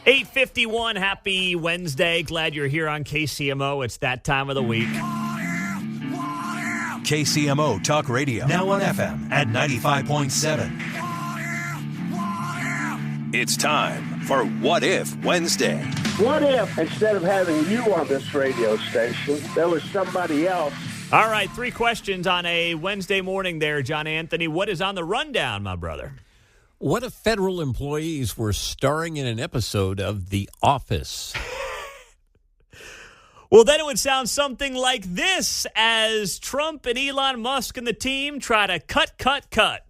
8:51, happy Wednesday. Glad you're here on KCMO. It's that time of the week. KCMO Talk Radio. Now on FM at 95.7. It's time for What If Wednesday. What if, instead of having you on this radio station, there was somebody else? All right, 3 questions on a Wednesday morning there, John Anthony. What is on the rundown, my brother? What if federal employees were starring in an episode of The Office? Well, then it would sound something like this as Trump and Elon Musk and the team try to cut.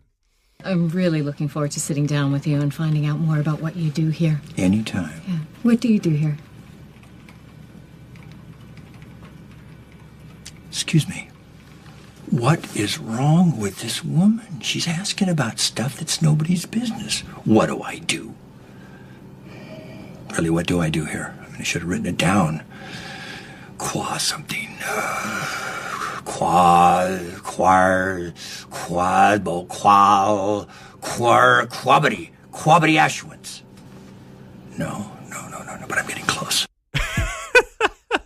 I'm really looking forward to sitting down with you and finding out more about what you do here. Anytime. Yeah. What do you do here? Excuse me. What is wrong with this woman? She's asking about stuff that's nobody's business. What do I do? Really, what do I do here? I mean, I should have written it down. Something. Quabity Ashwins. No, but I'm getting close. I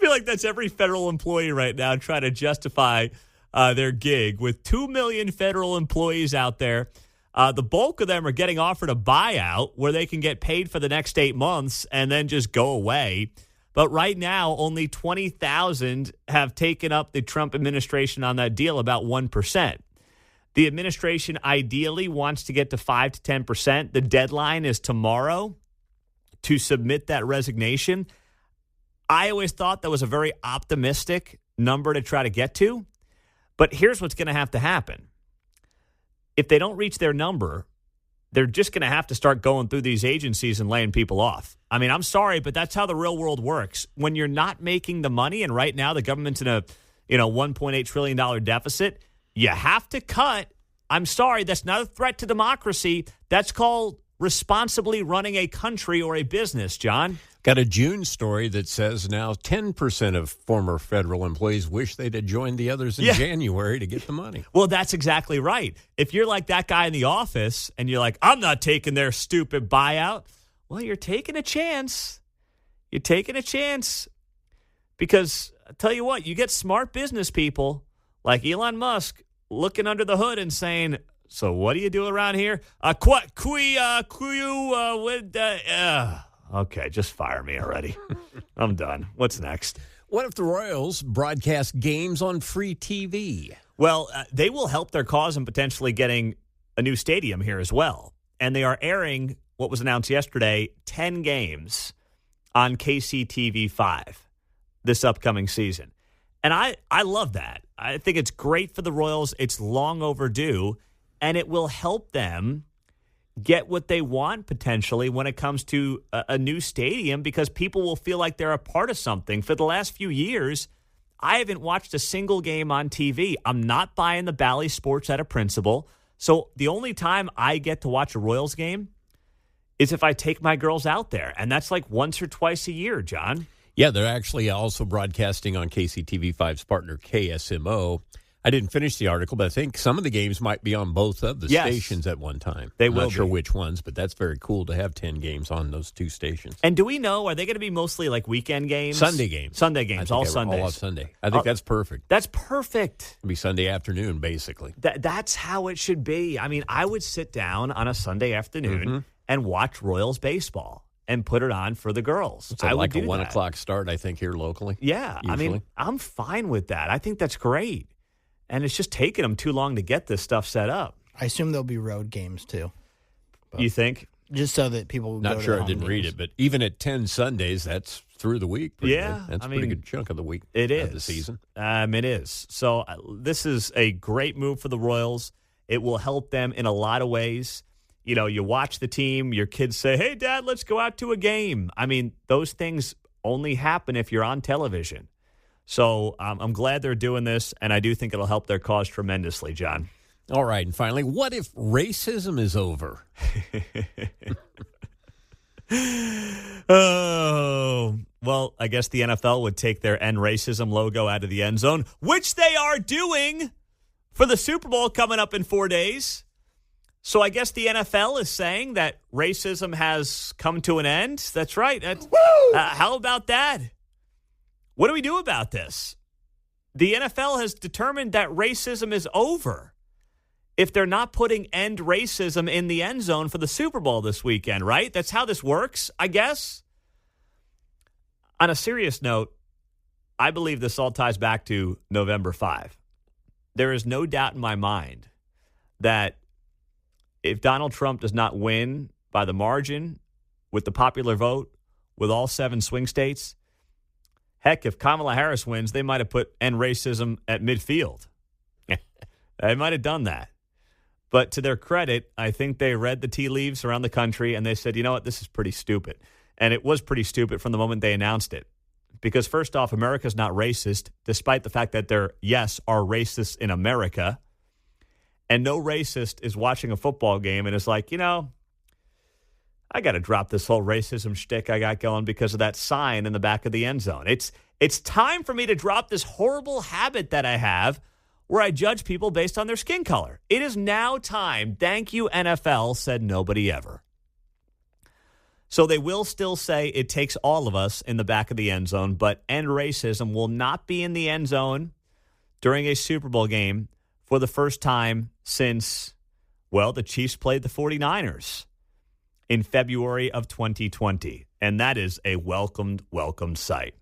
feel like that's every federal employee right now trying to justify their gig. With 2 million federal employees out there, the bulk of them are getting offered a buyout where they can get paid for the next 8 months and then just go away. But right now, only 20,000 have taken up the Trump administration on that deal, about 1%. The administration ideally wants to get to 5 to 10%. The deadline is tomorrow to submit that resignation. I always thought that was a very optimistic number to try to get to. But here's what's going to have to happen. If they don't reach their number, they're just going to have to start going through these agencies and laying people off. I mean, I'm sorry, but that's how the real world works. When you're not making the money, and right now the government's in a $1.8 trillion deficit, you have to cut. I'm sorry, that's not a threat to democracy. That's called responsibly running a country or a business, John. Got a June story that says now 10% of former federal employees wish they'd have joined the others in January to get the money. Well, that's exactly right. If you're like that guy in the office and you're like, I'm not taking their stupid buyout, well, you're taking a chance. You're taking a chance because I'll tell you what, you get smart business people like Elon Musk looking under the hood and saying, so what do you do around here? Okay, just fire me already. I'm done. What's next? What if the Royals broadcast games on free TV? Well, they will help their cause in potentially getting a new stadium here as well. And they are airing what was announced yesterday, 10 games on KCTV5 this upcoming season. And I love that. I think it's great for the Royals. It's long overdue. And it will help them get what they want potentially when it comes to a new stadium because people will feel like they're a part of something. For the last few years, I haven't watched a single game on TV. I'm not buying the Bally Sports out of principle. So the only time I get to watch a Royals game is if I take my girls out there. And that's like once or twice a year, John. Yeah, they're actually also broadcasting on KCTV5's partner KSMO. I didn't finish the article, but I think some of the games might be on both of the stations at one time. They I'm will not sure be. which ones, but that's very cool to have 10 games on those 2 stations. And do we know, are they going to be mostly like weekend games? Sunday games. Sunday games, all Sundays. All off Sunday. I think that's perfect. That's perfect. It'll be Sunday afternoon, basically. That's how it should be. I mean, I would sit down on a Sunday afternoon and watch Royals baseball and put it on for the girls. It's like a 1 o'clock start, I think, here locally. Yeah. Usually. I mean, I'm fine with that. I think that's great. And it's just taking them too long to get this stuff set up. I assume there'll be road games, too. But you think? Just so that people Not go sure, to I didn't read it, but even at 10 Sundays, that's through the week. Yeah. Good. That's a pretty good chunk of the week. It is. Of the season. It is. So this is a great move for the Royals. It will help them in a lot of ways. You know, you watch the team, your kids say, hey, Dad, let's go out to a game. I mean, those things only happen if you're on television. So I'm glad they're doing this, and I do think it'll help their cause tremendously, John. All right, and finally, what if racism is over? Oh, well, I guess the NFL would take their End Racism logo out of the end zone, which they are doing for the Super Bowl coming up in 4 days. So I guess the NFL is saying that racism has come to an end. That's right. How about that? What do we do about this? The NFL has determined that racism is over if they're not putting end racism in the end zone for the Super Bowl this weekend, right? That's how this works, I guess. On a serious note, I believe this all ties back to November 5. There is no doubt in my mind that if Donald Trump does not win by the margin with the popular vote with all 7 swing states, heck, if Kamala Harris wins, they might have put end racism at midfield. They might have done that. But to their credit, I think they read the tea leaves around the country and they said, you know what, this is pretty stupid. And it was pretty stupid from the moment they announced it. Because first off, America's not racist, despite the fact that there, yes, are racists in America. And no racist is watching a football game and is like, you know, I got to drop this whole racism shtick I got going because of that sign in the back of the end zone. It's time for me to drop this horrible habit that I have where I judge people based on their skin color. It is now time. Thank you, NFL, said nobody ever. So they will still say it takes all of us in the back of the end zone, but end racism will not be in the end zone during a Super Bowl game for the first time since, well, the Chiefs played the 49ers in February of 2020. And that is a welcomed sight.